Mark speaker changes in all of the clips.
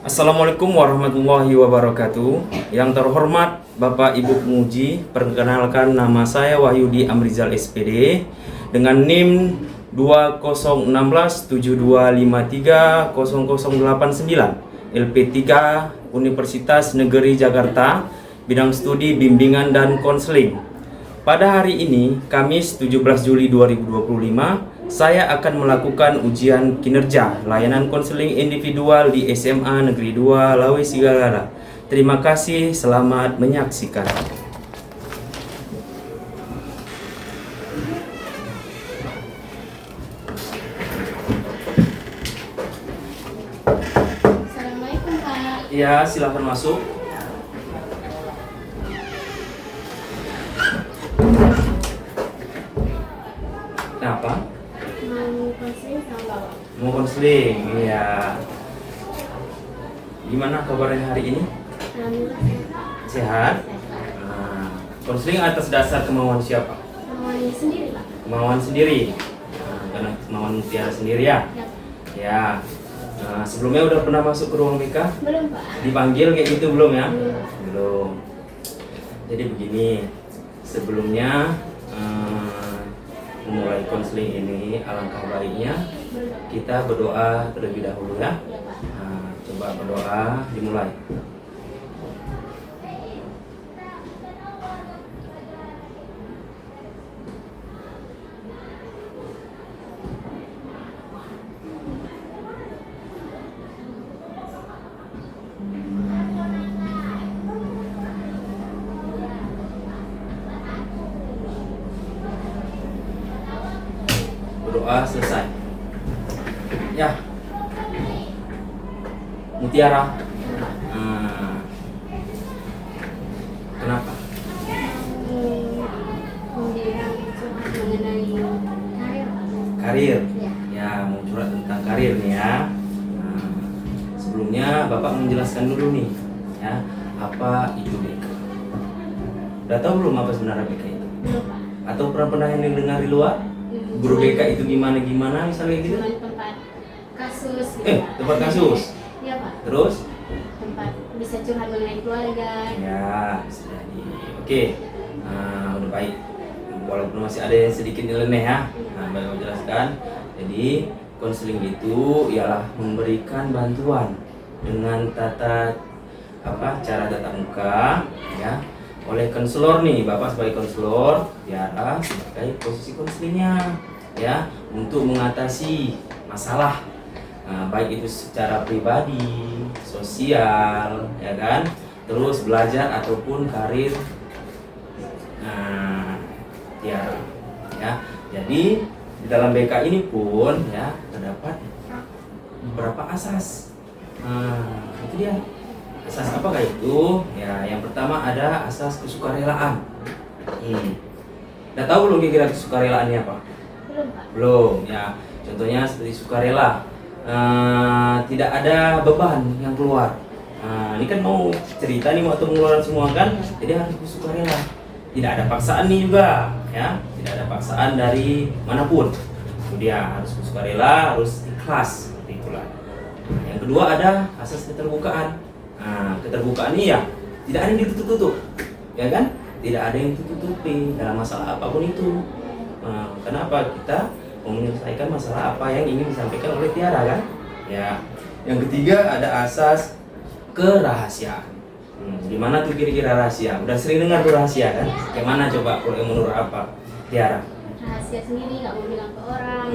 Speaker 1: Assalamualaikum warahmatullahi wabarakatuh. Yang terhormat Bapak Ibu Penguji, perkenalkan nama saya Wahyudi Amrizal SPD dengan NIM 201672530089 LP3 Universitas Negeri Jakarta, bidang studi bimbingan dan konseling. Pada hari ini, Kamis 17 Juli 2025, saya akan melakukan ujian kinerja layanan konseling individual di SMA Negeri 2 Lawe Sigagala. Terima kasih, selamat menyaksikan.
Speaker 2: Assalamualaikum Pak.
Speaker 1: Ya, silahkan masuk. Kenapa?
Speaker 2: Mau konseling sama Bapak.
Speaker 1: Mau konseling? Iya. Gimana kabarnya hari ini?
Speaker 2: Alhamdulillah
Speaker 1: Sehat? Nah, konseling atas dasar kemauan siapa?
Speaker 2: semuanya sendiri Pak.
Speaker 1: Kemauan sendiri. Nah, karena kemauan Mutiara sendiri ya.
Speaker 2: Ya.
Speaker 1: Ya. Nah, sebelumnya udah pernah masuk ke ruang BK?
Speaker 2: Belum Pak.
Speaker 1: Dipanggil kayak gitu belum ya?
Speaker 2: Belum.
Speaker 1: Belum. Jadi begini, sebelumnya memulai konseling ini alangkah baiknya kita berdoa terlebih dahulu ya.
Speaker 2: Ya Pak.
Speaker 1: Nah, coba berdoa dimulai. Berdoa selesai. Ya, Mutiara. Nah, kenapa?
Speaker 2: Membilang curhat mengenai karir Pak.
Speaker 1: Karir.
Speaker 2: Ya.
Speaker 1: Ya, mau curhat tentang karir nih ya. Nah, sebelumnya Bapak menjelaskan dulu nih, ya, apa itu BK. Udah tahu belum apa sebenarnya BK itu?
Speaker 2: Belum Pak.
Speaker 1: Atau pernah yang dengar di luar? Guru BK itu gimana misalnya gitu?
Speaker 2: Cuman tempat kasus gitu Pak.
Speaker 1: Tempat kasus.
Speaker 2: Iya Pak.
Speaker 1: Terus?
Speaker 2: Tempat bisa curhat mengenai keluarga.
Speaker 1: Ya, bisa jadi. Oke, nah, udah baik. Walaupun masih ada yang sedikit nyeleneh ya. Nah, baik aku jelaskan. Jadi, konseling itu ialah memberikan bantuan dengan cara tatap muka, ya, oleh konselor nih, Bapak sebagai konselor, Tiara sebagai posisi konselingnya, ya, untuk mengatasi masalah. Nah, baik itu secara pribadi, sosial, ya kan, terus belajar ataupun karir. Nah, Tiara, ya. Jadi di dalam BK ini pun ya terdapat beberapa asas. Nah, itu dia. Asas apakah itu? Ya, yang pertama ada asas kesukarelaan. Udah tahu belum kira-kira kesukarelaan ini apa?
Speaker 2: Belum Pak.
Speaker 1: Belum, ya. Contohnya seperti sukarela, tidak ada beban yang keluar. Nah, ini kan mau cerita nih atau mengeluarkan semua kan, jadi harus sukarela. Tidak ada paksaan nih juga, ya. Tidak ada paksaan dari manapun. Kemudian harus sukarela, harus ikhlas, seperti itulah. Yang kedua ada asas keterbukaan. Nah, keterbukaan ini ya tidak ada yang ditutup-tutup, ya kan? Tidak ada yang ditutup-tutupi dalam masalah apapun itu. Nah, kenapa kita mau menyelesaikan masalah apa yang ingin disampaikan oleh Tiara kan? Ya. Yang ketiga ada asas kerahasiaan. Di mana tuh kira-kira rahasia? Udah sering dengar tuh rahasia kan? Kayak mana coba kalau yang menurut apa, Tiara?
Speaker 2: Rahasia sendiri nggak mau bilang ke orang.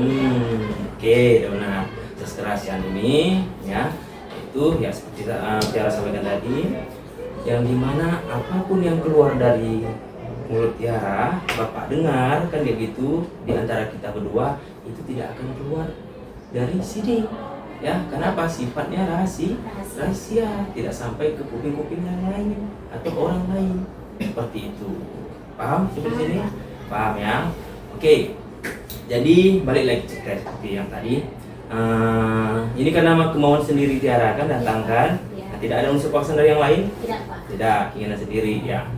Speaker 1: Oke, udah benar. Asas kerahasiaan ini, ya, itu ya seperti Tiara sampaikan tadi, yang dimana apapun yang keluar dari mulut Tiara, Bapak dengar kan kayak gitu, di antara kita berdua itu tidak akan keluar dari sini, ya. Kenapa? Sifatnya rahasia, tidak sampai ke kuping-kuping yang lain atau orang lain, seperti itu. Paham seperti sini? Paham ya? Oke. Jadi balik lagi seperti yang tadi. Ini kan nama kemauan sendiri Tiara kan datangkan.
Speaker 2: Ya.
Speaker 1: Nah, tidak ada unsur paksaan dari yang lain.
Speaker 2: Tidak Pak.
Speaker 1: Tidak, keinginan sendiri ya.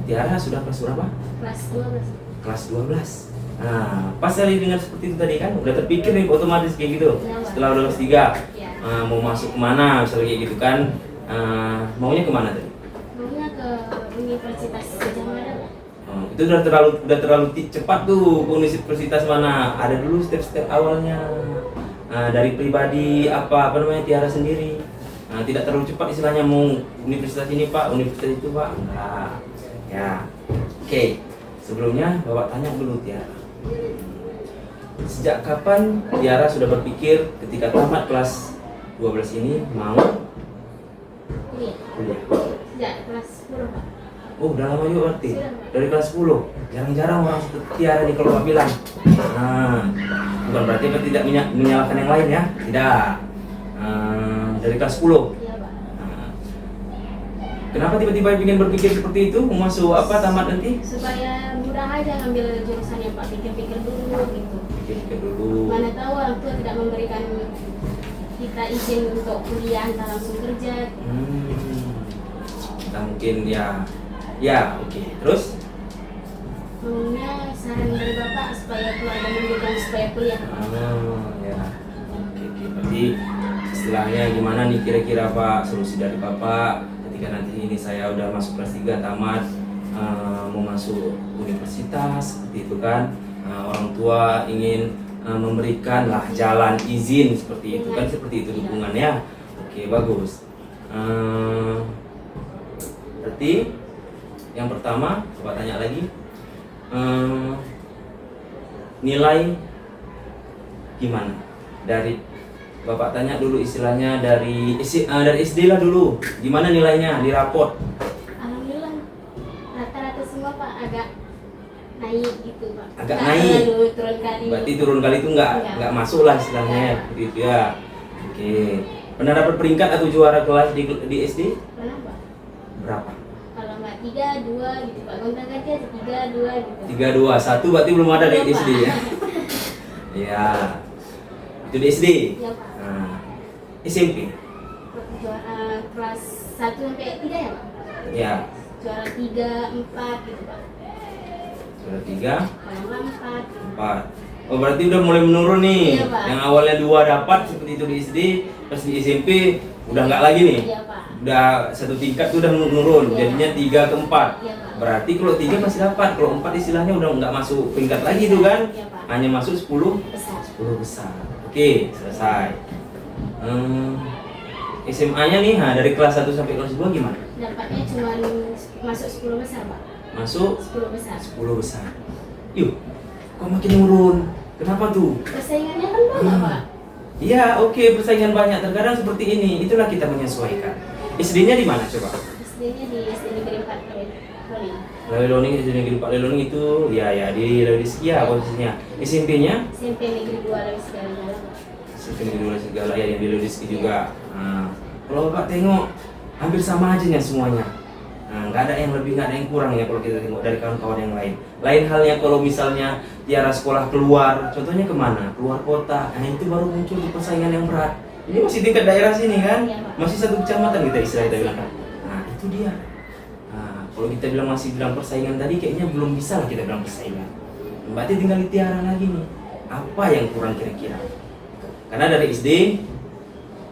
Speaker 1: Tiara sudah kelas berapa?
Speaker 2: Kelas 12.
Speaker 1: Kelas 12. Nah, pas kali dengan seperti itu tadi kan udah terpikir nih otomatis kayak gitu.
Speaker 2: Ya, Pak.
Speaker 1: Setelah udah kelas 3.
Speaker 2: Ya.
Speaker 1: mau masuk kemana misalnya kayak gitu kan. Maunya kemana tadi?
Speaker 2: Maunya ke Universitas Gajah Mada, Pak.
Speaker 1: Itu udah terlalu cepat tuh ke universitas mana. Ada dulu step-step awalnya. Dari pribadi apa namanya Tiara sendiri. Tidak terlalu cepat istilahnya mau universitas ini Pak, universitas itu Pak. Enggak. Ya. Oke. Sebelumnya Bapak tanya dulu Tiara. Sejak kapan Tiara sudah berpikir ketika tamat kelas 12 ini mau
Speaker 2: Kuliah.
Speaker 1: kuliah?
Speaker 2: Sejak kelas 10, Pak.
Speaker 1: Oh, udah lama juga berarti.
Speaker 2: Sudah.
Speaker 1: Dari kelas 10. Jarang-jarang orang seperti Tiara nih kalau Bapak bilang. Bukan berarti Bapak tidak menyalahkan yang lain ya. Tidak. Dari kelas 10.
Speaker 2: Iya, Pak.
Speaker 1: Kenapa tiba-tiba ingin berpikir seperti itu? Mau masuk apa tamat nanti?
Speaker 2: Supaya mudah aja ngambil jurusan yang Pak pikir-pikir dulu gitu.
Speaker 1: Pikir dulu.
Speaker 2: Mana tahu orang tua tidak memberikan kita izin untuk kuliah, entah langsung kerja.
Speaker 1: Kita mungkin ya oke. Terus?
Speaker 2: Maunya saran dari Bapak supaya keluarga mendukung supaya kuliah.
Speaker 1: Ya. Oke. Berarti istilahnya gimana nih kira-kira Pak solusi dari Bapak ketika nanti ini saya udah masuk kelas 3 tamat, mau masuk universitas seperti itu kan, orang tua ingin memberikan lah jalan izin seperti itu kan, seperti itu dukungannya. Oke, bagus. Berarti yang pertama coba tanya lagi, nilai gimana dari Bapak tanya dulu istilahnya dari SD lah dulu, gimana nilainya di raport?
Speaker 2: Alhamdulillah rata-rata semua Pak agak naik gitu Pak.
Speaker 1: Agak
Speaker 2: Nggak
Speaker 1: naik.
Speaker 2: terlalu turun kali.
Speaker 1: Berarti turun kali itu nggak masuk lah istilahnya
Speaker 2: Nggak.
Speaker 1: seperti itu ya. Oke. Pernah dapat peringkat atau juara kelas di SD?
Speaker 2: Pernah Pak?
Speaker 1: Berapa?
Speaker 2: Kalau nggak 3, 2 gitu Pak. Gonta-ganti aja 3, 2 gitu.
Speaker 1: 3, 2, 1 berarti belum ada di
Speaker 2: Belum,
Speaker 1: SD
Speaker 2: Pak.
Speaker 1: ya. Iya. Itu di SD.
Speaker 2: Iya Pak.
Speaker 1: SMP.
Speaker 2: Juara kelas 1 sampai 3 ya Pak?
Speaker 1: Ya.
Speaker 2: Juara 3, 4 gitu Pak.
Speaker 1: Juara 3,
Speaker 2: Kalau nggak 4.
Speaker 1: 4. Oh berarti udah mulai menurun nih.
Speaker 2: Iya, Pak.
Speaker 1: Yang awalnya 2 dapat seperti itu di SD, pas di SMP udah nggak lagi nih.
Speaker 2: Iya Pak.
Speaker 1: Udah satu tingkat tuh udah menurun,
Speaker 2: Iya.
Speaker 1: jadinya 3 ke 4.
Speaker 2: Iya, Pak.
Speaker 1: Berarti kalau 3 masih dapat, kalau 4 istilahnya udah nggak masuk peringkat lagi tuh kan.
Speaker 2: Iya, Pak.
Speaker 1: Hanya masuk 10
Speaker 2: Besar.
Speaker 1: besar. Oke, selesai. SMA-nya nih, dari kelas 1 sampai kelas 2 gimana?
Speaker 2: Dapatnya cuma masuk 10 besar Pak.
Speaker 1: Masuk
Speaker 2: 10 besar.
Speaker 1: 10 besar. Yuk, kok makin turun? Kenapa tuh?
Speaker 2: Persaingannya kan banyak Pak.
Speaker 1: Iya, oke, persaingan banyak. Terkadang seperti ini, itulah kita menyesuaikan. SD-nya di mana coba?
Speaker 2: SD-nya di SD Negeri 4 Kali.
Speaker 1: Leloning, SD Negeri 4 Leloning itu, ya di Lewi Sekia posisinya. SMP-nya?
Speaker 2: SMP Negeri 2 Lewi Segala Pak.
Speaker 1: SMP Negeri 2 Segala ya, yang di Lewi Sekia juga. Kalau Bapak tengok, hampir sama aja nya semuanya. Nggak ada yang lebih, nggak ada yang kurang ya kalau kita tengok dari kawan-kawan yang lain. Lain halnya kalau misalnya Tiara sekolah keluar, contohnya kemana? Keluar kota, itu baru muncul di persaingan yang berat. Ini masih tingkat daerah sini kan?
Speaker 2: Iya, Pak.
Speaker 1: Masih satu kecamatan kita bilang kan? Nah itu dia. Kalau kita bilang masih bilang persaingan tadi, kayaknya belum bisa lah kita bilang persaingan. Berarti tinggal di Tiara lagi nih. Apa yang kurang kira-kira? Karena dari SD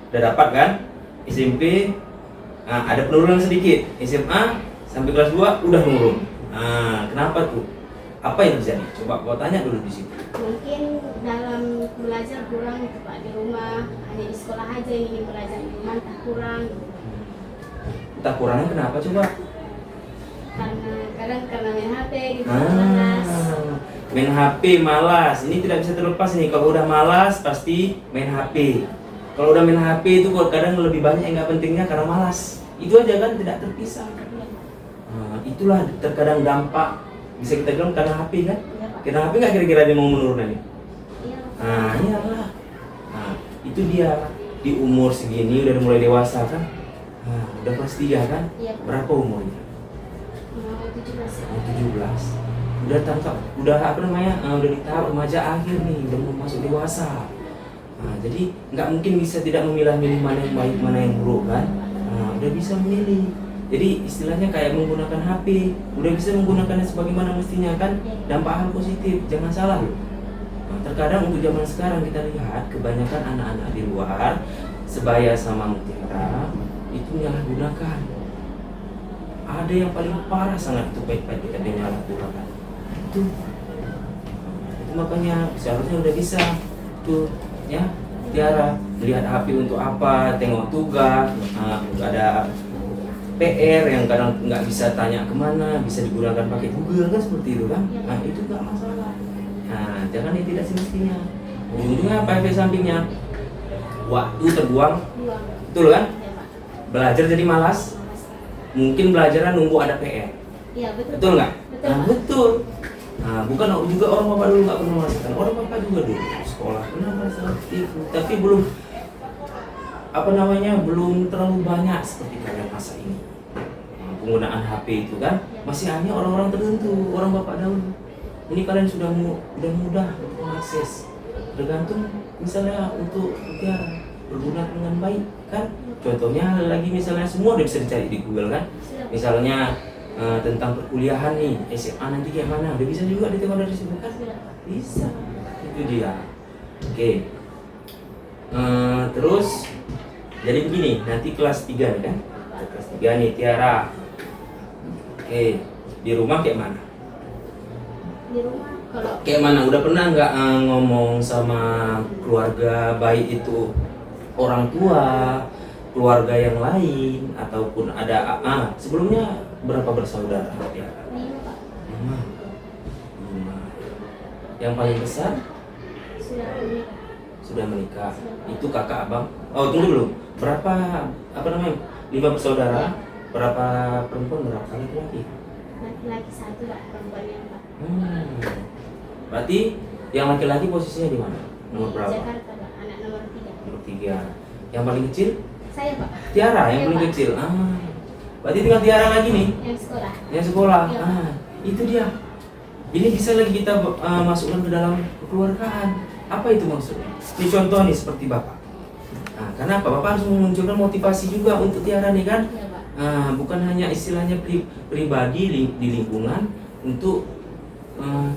Speaker 1: udah dapat kan? SMP ada penurunan sedikit, SMA sampai kelas 2 udah menurun. Kenapa tuh? Apa yang terjadi? Coba gua tanya dulu di situ.
Speaker 2: Mungkin dalam belajar kurang gitu Pak, di rumah hanya di sekolah aja yang ingin belajar, di rumah entah kurang gitu.
Speaker 1: Entah kurangnya kenapa coba?
Speaker 2: Karena kadang karena main HP gitu, malas.
Speaker 1: Main HP malas. Ini tidak bisa terlepas nih. Kalau udah malas pasti main HP. Kalau udah main HP itu kadang lebih banyak yang nggak pentingnya karena malas. Itu aja kan tidak terpisah. Itulah terkadang dampak bisa kita bilang karena HP kan?
Speaker 2: Iya Pak.
Speaker 1: Karena HP nggak kira-kira dia mau menurun nih?
Speaker 2: Iya.
Speaker 1: Iyalah. Itu dia di umur segini udah mulai dewasa kan? Udah kelas 3 kan?
Speaker 2: Iya, Pak.
Speaker 1: Berapa umurnya?
Speaker 2: Mau 17.
Speaker 1: Mau 17. Udah udah di tahap remaja akhir nih, udah mau masuk dewasa. Jadi nggak mungkin bisa tidak memilah-milih mana yang baik, mana yang buruk kan? Udah bisa memilih. Jadi istilahnya kayak menggunakan HP, udah bisa menggunakannya sebagaimana mestinya kan? Dampak hal positif, jangan salah loh. Terkadang untuk zaman sekarang kita lihat kebanyakan anak-anak di luar sebaya sama Mutiara itu menyalahgunakan. Ada yang paling parah sangat itu baik-baik kita menyalahgunakan. Itu makanya seharusnya udah bisa tuh ya Tiara melihat HP untuk apa, tengok tugas, ada PR yang kadang nggak bisa tanya kemana, bisa digunakan pakai Google kan seperti itu kan. Nah itu nggak masalah. Nah jangan yang tidak semestinya. Ujung-ujungnya apa efek sampingnya? Waktu terbuang, betul kan?
Speaker 2: Ya, Pak.
Speaker 1: Belajar jadi malas. Mungkin belajarnya nunggu ada PR.
Speaker 2: Iya, betul.
Speaker 1: Betul nggak?
Speaker 2: Betul,
Speaker 1: Nah,
Speaker 2: Pak.
Speaker 1: betul. Nah, bukan juga orang bapak dulu nggak pernah merasakan. Orang bapak juga dulu sekolah pernah merasakan itu, tapi belum belum terlalu banyak seperti kalian masa ini. Nah, penggunaan HP itu kan masih hanya orang-orang tertentu, orang bapak dahulu. Ini kalian sudah mudah untuk mengakses. Tergantung misalnya untuk Tiara berguna dengan baik kan. Contohnya lagi misalnya semua udah bisa dicari di Google kan. Misalnya tentang perkuliahan nih, SMA nanti kayak mana, udah bisa juga ditengok dari situ kan? Bisa, itu dia. Oke. Terus jadi begini, nanti kelas 3 nih kan? Kelas 3 nih Tiara. Oke, di rumah kayak mana?
Speaker 2: Di rumah kalau
Speaker 1: Kayak mana? Udah pernah nggak ngomong sama keluarga, baik itu orang tua, keluarga yang lain, ataupun ada sebelumnya berapa bersaudara? Ya.
Speaker 2: 5, Pak.
Speaker 1: 5. Yang paling besar
Speaker 2: Sudah menikah.
Speaker 1: sudah menikah. Itu kakak abang. Oh tunggu dulu. Berapa 5 bersaudara? Berapa perempuan? Berapa laki-laki?
Speaker 2: Laki-laki 1, Pak. Perempuan yang, Pak.
Speaker 1: Berarti yang laki-laki posisinya di mana? Nomor
Speaker 2: Di
Speaker 1: berapa?
Speaker 2: Jakarta, Pak. Anak nomor 3.
Speaker 1: Nomor 3. Yang paling kecil?
Speaker 2: Saya, Pak.
Speaker 1: Tiara yang
Speaker 2: Iya,
Speaker 1: paling
Speaker 2: Pak.
Speaker 1: kecil. Berarti tinggal Tiara lagi nih.
Speaker 2: Yang sekolah.
Speaker 1: Yang sekolah.
Speaker 2: Iya.
Speaker 1: Itu dia. Ini bisa lagi kita masukkan ke dalam kekeluargaan. Apa itu maksudnya? Ini contoh nih seperti Bapak. Nah, karena apa? Bapak harus memunculkan motivasi juga untuk Tiara nih kan.
Speaker 2: Iya, Pak.
Speaker 1: Bukan hanya istilahnya pribadi di lingkungan untuk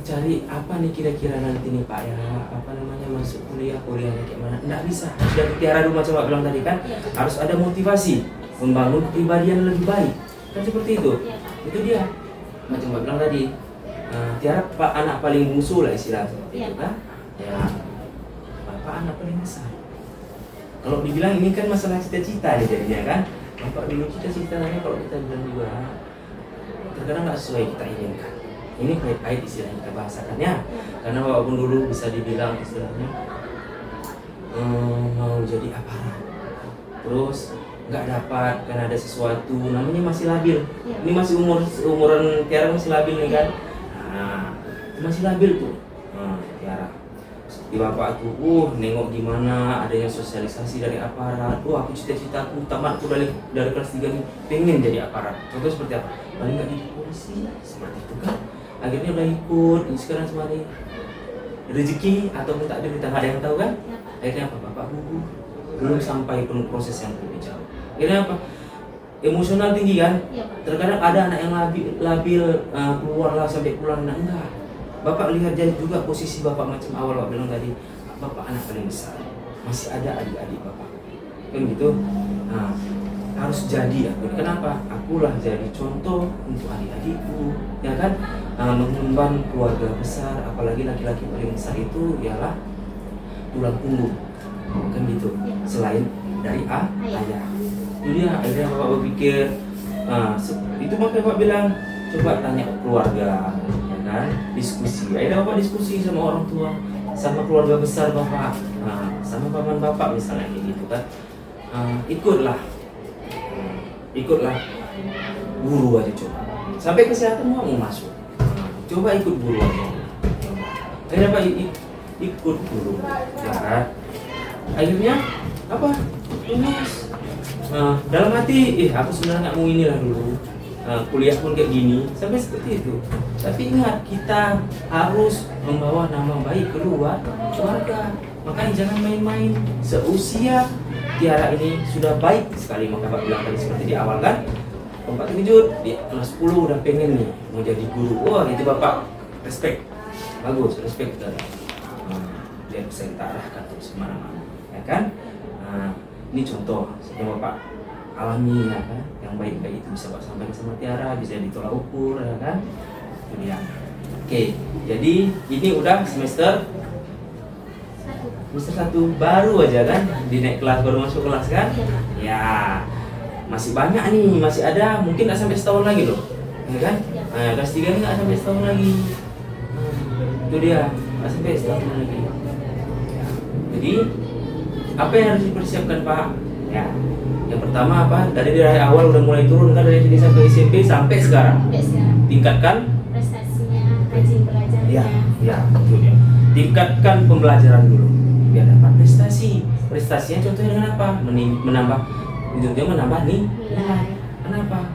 Speaker 1: cari apa nih kira-kira nanti nih Pak ya, masuk kuliahnya kayak mana. Nggak bisa. Dari Tiara dulu macam Pak bilang tadi kan,
Speaker 2: Iya.
Speaker 1: harus ada motivasi membangun kepribadian lebih baik. Kan seperti itu.
Speaker 2: Iya, Pak.
Speaker 1: Itu dia. Macam Pak bilang tadi. Tiara anak paling bungsu lah istilahnya seperti
Speaker 2: Iya.
Speaker 1: itu kan. Ya. Bapak anak paling besar. Kalau dibilang ini kan masalah cita-cita nih jadinya kan. Bapak dulu cita-citanya kalau kita bilang juga terkadang nggak sesuai kita inginkan. Ini pahit-pahit istilahnya kita bahasakannya. Karena Bapak pun dulu bisa dibilang istilahnya mau jadi aparat. Terus nggak dapat karena ada sesuatu, namanya masih labil.
Speaker 2: Iya.
Speaker 1: Ini masih umuran Tiara masih labil nih kan. Nah, masih labil tuh. Tiara. Di bapak tuh, nengok gimana adanya sosialisasi dari aparat. Aku cita-citaku tamatku dari kelas 3 nih pengen jadi aparat. Contoh seperti apa? Paling nggak jadi polisi, seperti itu kan. Akhirnya udah ikut, sekarang semakin rezeki atau minta ada ada yang tahu kan?
Speaker 2: Iya, Pak.
Speaker 1: Akhirnya apa? Bapak gugur, belum sampai penuh proses yang lebih jauh. Akhirnya apa? Emosional tinggi kan?
Speaker 2: Iya, Pak.
Speaker 1: Terkadang ada anak yang labil keluar lah sampai pulang, nah enggak. Bapak lihat juga posisi bapak macam awal Bapak bilang tadi, bapak anak paling besar, masih ada adik-adik bapak, kan gitu. Nah, harus jadi aku. Kenapa? Akulah jadi contoh untuk adik-adikku, ya kan? Mengemban keluarga besar, apalagi laki-laki paling besar itu ialah tulang punggung, kan gitu. Selain dari ayah. Itu dia akhirnya bapak berpikir, itu makanya bapak bilang coba tanya keluarga, ya kan? Diskusi. Akhirnya bapak diskusi sama orang tua, sama keluarga besar bapak, sama paman bapak misalnya kayak gitu kan. Ikutlah guru aja coba. Sampai kesehatan mau masuk. Coba ikut guru aja. Akhirnya Pak ikut guru, ya kan? Akhirnya apa? Lulus. Dalam hati, aku sebenarnya nggak mau inilah dulu. Kuliah pun kayak gini, sampai seperti itu. Tapi ingat, kita harus membawa nama baik keluarga. Makanya jangan main-main. Seusia Tiara ini sudah baik sekali, maka Bapak bilang tadi seperti di awal kan. Bapak terkejut, di kelas 10 udah pengen nih mau jadi guru. Wah, itu Bapak respect. Bagus, respect dari. Dia bisa kita arahkan terus kemana-mana, ya kan? Ini contoh yang Bapak alami ya kan, yang baik-baik itu bisa Bapak sampaikan sama Tiara, bisa ditolak ukur ya kan. Itu dia. Oke, jadi ini udah semester 1 baru aja kan, di naik kelas, baru masuk kelas kan. Ya, masih banyak nih, masih ada, mungkin nggak sampai setahun lagi loh, ya kan? Nah, kelas 3 nggak sampai setahun lagi. Itu dia, nggak sampai setahun lagi. Ya. Jadi, apa yang harus dipersiapkan Pak? Ya, yang pertama apa? Dari awal udah mulai turun kan, dari SD sampai SMP sampai sekarang. Tingkatkan
Speaker 2: prestasinya, rajin belajarnya.
Speaker 1: Ya, itu dia. Tingkatkan pembelajaran dulu biar dapat prestasi. Prestasinya contohnya dengan apa? Menambah, ujungnya menambah nih nilai. Kenapa?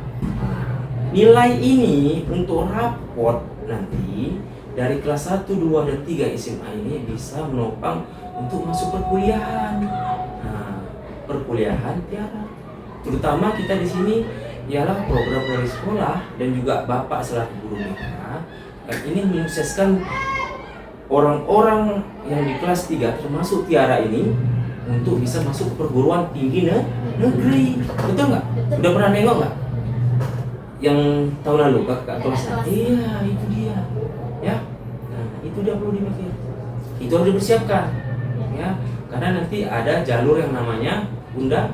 Speaker 1: Nilai ini untuk raport nanti dari kelas 1, 2, dan 3 SMA ini bisa menopang untuk masuk perkuliahan. Nah, perkuliahan Tiara. Terutama kita di sini ialah program dari sekolah dan juga Bapak selaku guru BK ini menyukseskan orang-orang yang di kelas 3 termasuk Tiara ini untuk bisa masuk ke perguruan tinggi negeri. Betul nggak? Udah pernah nengok nggak? Yang tahun lalu kakak kelas? Iya, itu dia. Ya, nah, itu dia perlu dipikir. Itu harus dipersiapkan. Ya, karena nanti ada jalur yang namanya undangan.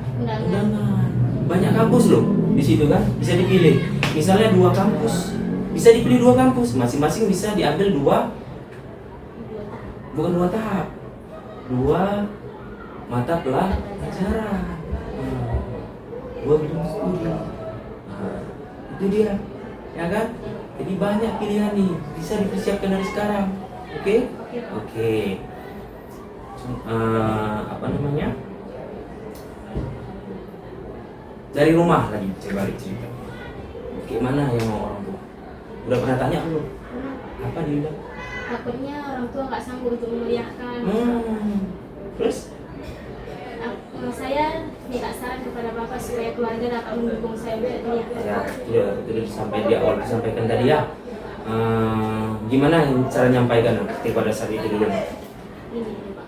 Speaker 1: Banyak kampus loh di situ kan, bisa dipilih. Misalnya 2 kampus, bisa dipilih 2 kampus, masing-masing bisa diambil 2 tahap, 2 mata pelajaran, 2 bidang studi. Nah, itu dia, ya kan? Jadi banyak pilihan nih, bisa dipersiapkan dari sekarang. Oke. Apa namanya? Dari rumah lagi, saya balik cerita. Gimana yang mau orang tua? Udah pernah tanya belum? Apa dia bilang?
Speaker 2: Takutnya orang tua nggak sanggup untuk menguliahkan.
Speaker 1: Terus?
Speaker 2: Saya minta saran kepada Bapak supaya keluarga dapat mendukung saya untuk kuliah.
Speaker 1: Ya, itu sampai di awal disampaikan tadi ya. Gimana cara menyampaikan pada saat itu dulu?
Speaker 2: Ini Pak,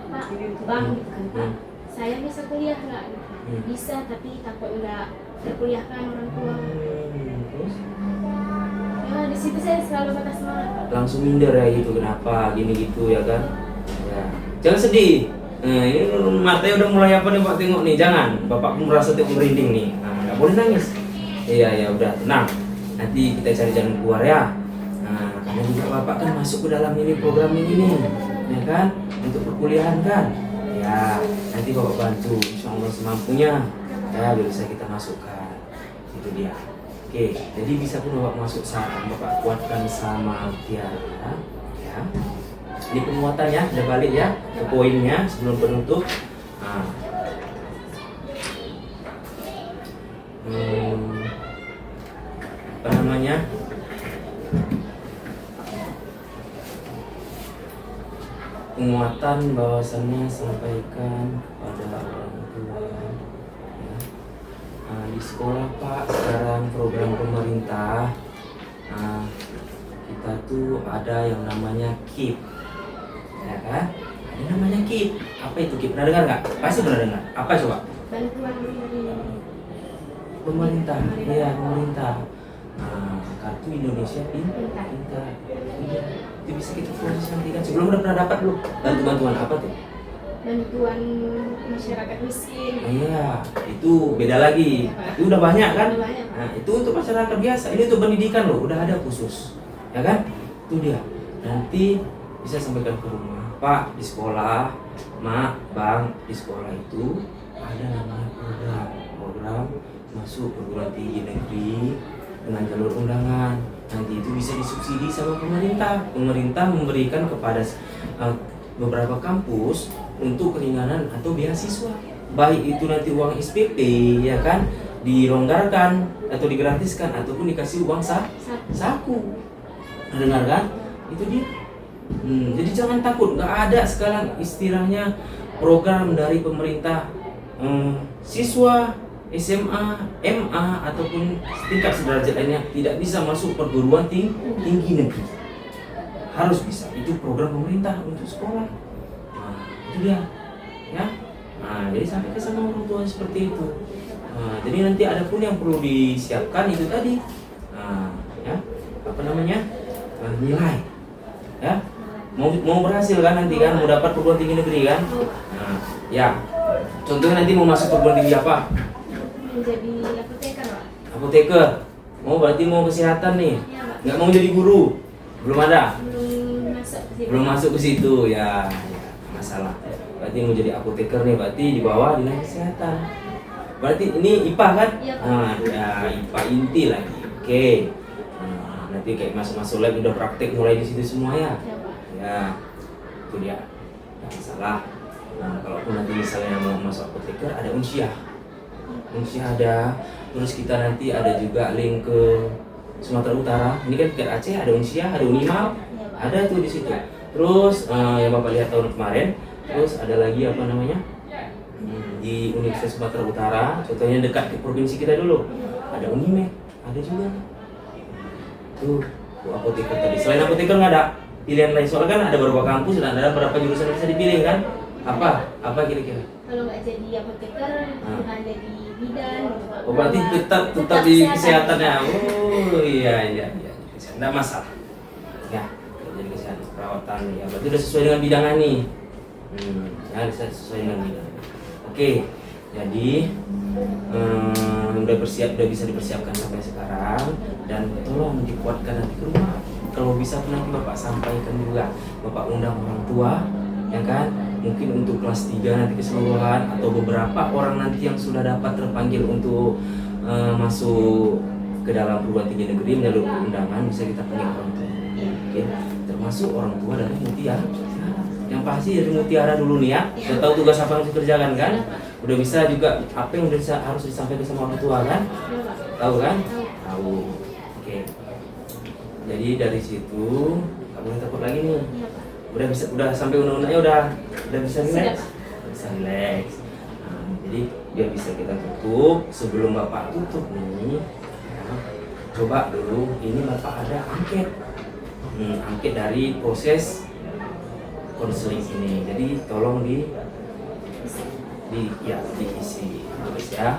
Speaker 2: Pak, Bang, Pak, saya bisa kuliah nggak? Bisa, tapi takut nggak terkuliahkan orang tua.
Speaker 1: Terus?
Speaker 2: Ya, di situ saya selalu patah semangat, Pak.
Speaker 1: Langsung minder ya gitu, kenapa gini gitu ya kan? Ya, jangan sedih. Nah, ini matanya udah mulai apa nih Pak, tengok nih, jangan. Bapak pun merasa merinding nih. Nah, nggak boleh nangis. Iya, ya udah tenang. Nanti kita cari jalan keluar ya. Nah, karena juga Bapak kan masuk ke dalam ini program ini nih, ya kan? Untuk perkuliahan kan? Ya, nanti Bapak bantu, insya Allah semampunya. Ya, bisa kita masukkan. Itu dia. Oke, jadi bisa pun Bapak masuk saran, Bapak kuatkan sama Tiara. Ya. Ini penguatannya, udah balik ya ke poinnya sebelum penutup. Nah. Apa namanya? Penguatan bahwasannya sampaikan pada orang tua. Ya. Nah, di sekolah Pak sekarang program pemerintah. Nah, kita tuh ada yang namanya KIP. Ya kan? Ada namanya KIP. Apa itu KIP? Pernah dengar nggak? Pasti pernah dengar. Apa coba?
Speaker 2: Bantuan dari
Speaker 1: Pemerintah. Iya, pemerintah. Nah, kartu Indonesia Pintar. Iya, itu bisa kita proses nanti kan. Sebelum udah pernah dapat belum? Bantuan apa tuh?
Speaker 2: bantuan masyarakat miskin.
Speaker 1: Iya, itu beda lagi. Itu udah banyak kan?
Speaker 2: Udah banyak.
Speaker 1: Nah, itu untuk masyarakat biasa. Ini untuk pendidikan loh, udah ada khusus. Ya kan? Itu dia. Nanti bisa sampaikan ke rumah. Pak, di sekolah, Mak, Bang, di sekolah itu ada namanya program masuk perguruan tinggi negeri dengan jalur undangan. Nanti itu bisa disubsidi sama pemerintah. Pemerintah memberikan kepada beberapa kampus untuk keringanan atau beasiswa. Baik itu nanti uang SPP ya kan dilonggarkan atau digratiskan ataupun dikasih uang saku. Dengar kan? Itu dia. Jadi jangan takut, nggak ada sekarang istilahnya program dari pemerintah siswa SMA, MA ataupun tingkat sederajat lainnya tidak bisa masuk perguruan tinggi negeri. Harus bisa, itu program pemerintah untuk sekolah. Nah, itu dia. Ya. Nah, jadi sampaikan sama orang tua seperti itu. Nah, jadi nanti ada pun yang perlu disiapkan itu tadi. Nah, ya, apa namanya? Nilai. Ya. Mau berhasil kan nanti kan, mau dapat perguruan tinggi negeri kan? Nah, ya. Contohnya nanti mau masuk perguruan tinggi apa?
Speaker 2: Menjadi apoteker, Pak.
Speaker 1: Apoteker. Berarti mau kesehatan nih.
Speaker 2: Iya, Pak.
Speaker 1: Nggak mau jadi guru. Belum ada. Belum masuk ke situ ya, masalah. Berarti mau jadi apoteker nih, berarti di bawah dinas kesehatan. Berarti ini IPA kan?
Speaker 2: Iya, Pak.
Speaker 1: Nah, ya IPA inti lagi. Oke. Nah, nanti kayak masuk lab udah praktek mulai di situ semua ya.
Speaker 2: Iya, Pak.
Speaker 1: Ya, itu dia. Nggak masalah. Nah, kalaupun nanti misalnya mau masuk apoteker ada unsiah. Unsiah ada. Terus kita nanti ada juga link ke Sumatera Utara. Ini kan ke Aceh ada unsiah, ada Unimal. Ada tuh di situ. Terus yang Bapak lihat tahun kemarin, terus ada lagi apa namanya? Di Universitas Sumatera Utara, contohnya dekat ke provinsi kita dulu. Ada Unimed, ada juga. Tuh apoteker tadi. Selain apoteker nggak ada pilihan lain, soalnya kan ada beberapa kampus dan ada beberapa jurusan yang bisa dipilih kan? Apa kira-kira?
Speaker 2: Kalau nggak jadi apoteker, bukan jadi bidan.
Speaker 1: Oh, berarti tetap di kesehatan ya. Oh iya. Nggak masalah. Ya, jadi kesehatan perawatan ya. Berarti udah sesuai dengan bidangnya nih. Ya sesuai dengan bidang. Oke, jadi udah bisa dipersiapkan sampai sekarang dan tolong dikuatkan nanti ke rumah. Kalau bisa pun nanti Bapak sampaikan juga, Bapak undang orang tua, ya kan? Mungkin untuk kelas 3 nanti keseluruhan atau beberapa orang nanti yang sudah dapat terpanggil untuk masuk ke dalam perguruan tinggi negeri melalui undangan bisa kita panggil orang tua. Oke, termasuk orang tua dari Mutiara. Yang pasti dari Mutiara dulu nih ya. Udah tahu tugas apa yang harus dikerjakan kan? Udah bisa juga apa yang harus disampaikan sama orang tua kan? Tahu kan? Tahu. Oke. Jadi dari situ nggak boleh takut lagi nih. Udah sampai undang-undangnya udah bisa relax. Bisa relax. Nah, jadi biar bisa kita tutup sebelum Bapak tutup nih. Coba dulu ini Bapak ada angket. Angket dari proses konseling ini. Jadi tolong diisi terus ya.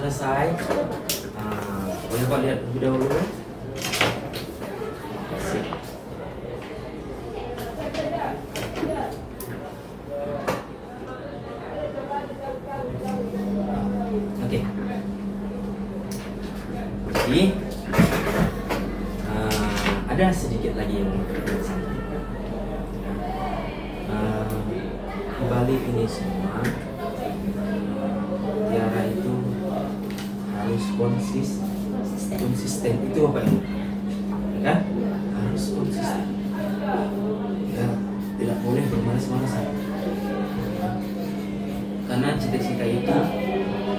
Speaker 1: selesai. Boleh Pak lihat lebih dahulu. Sip. Oke. Jadi ada sedikit lagi yang di balik ini semua, Tiara itu harus konsisten itu apa ini? Ya kan? Harus konsisten. Ya, tidak boleh bermalas-malasan. Karena cita-cita itu,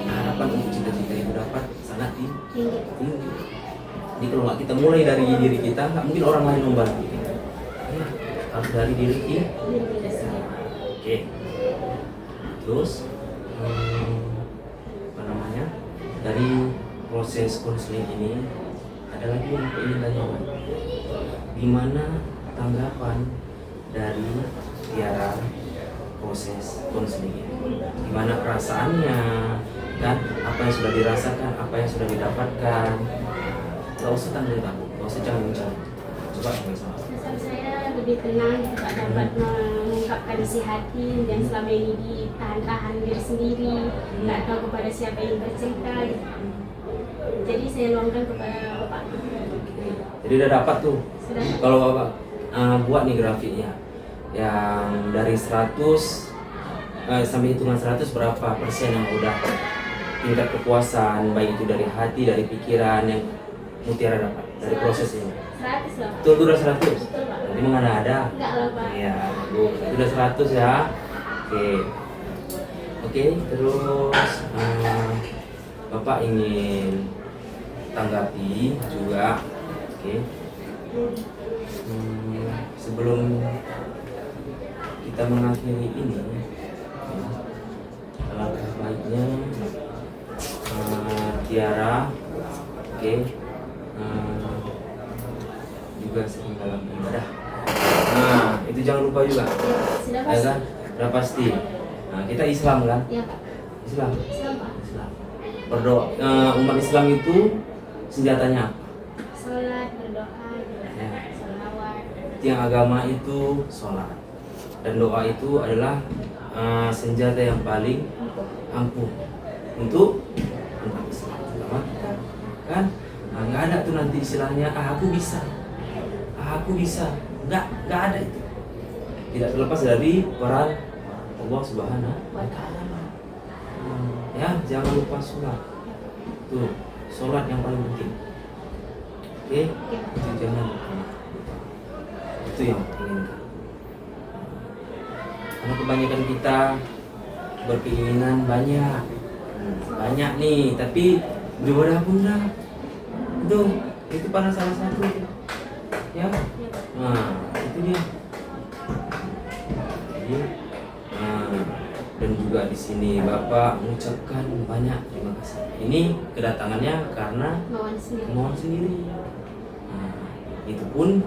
Speaker 1: harapan untuk cita-cita itu dapat sangat tinggi. Jadi kalau nggak kita mulai dari diri kita, nggak mungkin orang lain membantu kita. Ya, harus dari diri kita. Oke. Terus apa namanya? Dari proses konseling ini ada lagi yang ingin tanyakan. Gimana tanggapan dari Tiara proses konseling ini? Gimana perasaannya? Kan apa yang sudah dirasakan, apa yang sudah didapatkan? Gak usah tanggung jawab, gak usah jangan. Coba sama-sama.
Speaker 2: Saya lebih tenang, juga dapat mengungkapkan isi hati dan selama ini ditahan-tahan diri sendiri, nggak tahu kepada siapa yang bercerita. Jadi saya luangkan kepada Bapak.
Speaker 1: Jadi udah dapat tuh.
Speaker 2: Sudah.
Speaker 1: Kalau Bapak buat nih grafiknya, yang dari 100 sampai hitungan 100 berapa persen yang udah tingkat kepuasan, baik itu dari hati, dari pikiran yang Mutiara dapat dari proses ini?
Speaker 2: 100 lah.
Speaker 1: Itu udah 100.
Speaker 2: Betul Pak.
Speaker 1: Jadi mana ada?
Speaker 2: Enggak lah Pak.
Speaker 1: Iya, udah 100 ya. Oke, terus Bapak ingin tanggapi juga. Oke. Sebelum kita mengakhiri ini, alangkah baiknya Tiara, juga sering dalam ibadah. Nah, itu jangan lupa juga.
Speaker 2: Sudah
Speaker 1: Ya
Speaker 2: pasti.
Speaker 1: kan? Sudah pasti. Nah, kita Islam kan?
Speaker 2: Iya Pak.
Speaker 1: Islam.
Speaker 2: Islam Pak.
Speaker 1: Islam. Berdoa. Umat Islam itu senjatanya apa?
Speaker 2: Sholat, berdoa,
Speaker 1: Ya.
Speaker 2: sholawat.
Speaker 1: Tiang agama itu sholat. Dan doa itu adalah senjata yang paling ampuh untuk umat Islam. Kan? Nah, nggak ada tuh nanti istilahnya aku bisa, nggak ada itu. Tidak terlepas dari peran Allah Subhanahu wa Ta'ala. Ya, jangan lupa sholat. Tuh, sholat yang paling penting. Oke, itu jangan lupa. Itu yang penting. Karena kebanyakan kita berkeinginan banyak nih, tapi ibadah pun enggak. Itu pada salah satu. Ya. Nah, itu dia. Jadi, dan juga di sini Bapak mengucapkan banyak terima kasih. Ini kedatangannya karena kemauan sendiri. Nah, itu pun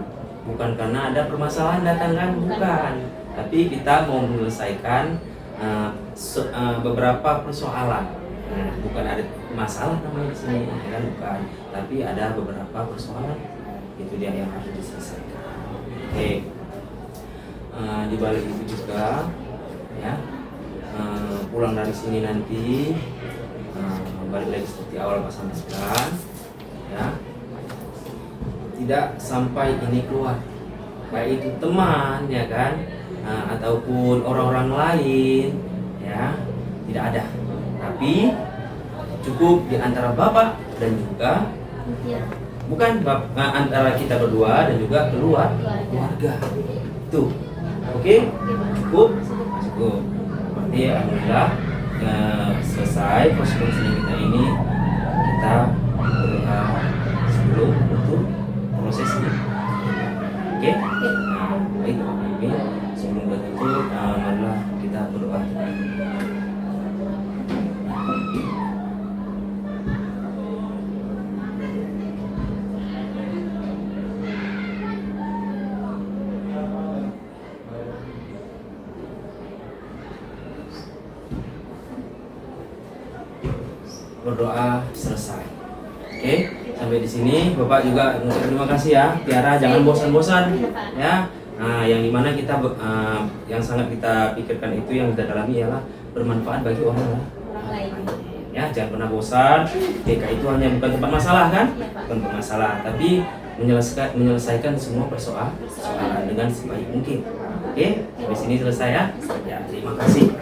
Speaker 1: bukan karena ada permasalahan datang kan, bukan. Tapi kita mau menyelesaikan beberapa persoalan. Nah, bukan ada masalah namanya di sini, ya kan, bukan. Tapi ada beberapa persoalan, itu dia yang harus diselesaikan. Oke. Di balik itu juga, ya, pulang dari sini nanti, balik lagi seperti awal Pak sampaikan, ya, tidak sampai ini keluar, baik itu teman, ya kan, ataupun orang-orang lain, ya, tidak ada. Tapi cukup di antara Bapak dan juga bukan antara kita berdua dan juga keluarga. Tuh, oke? Cukup? Cukup. Berarti alhamdulillah selesai proses konseling kita ini. Kita berdoa sebelum untuk proses ini. Oke? Nah, baik. Sebelum bertutup, marilah kita berdoa. berdoa selesai. Oke, sampai di sini Bapak juga mengucapkan terima kasih ya. Tiara jangan bosan-bosan ya. Nah, yang dimana kita yang sangat kita pikirkan itu, yang kita dalami ialah bermanfaat bagi orang
Speaker 2: lain.
Speaker 1: Ya, jangan pernah bosan. TK itu hanya bukan tempat masalah kan?
Speaker 2: Iya, Pak.
Speaker 1: Bukan tempat masalah, tapi menyelesaikan semua persoalan dengan sebaik mungkin. Oke, sampai sini selesai ya. Ya, terima kasih.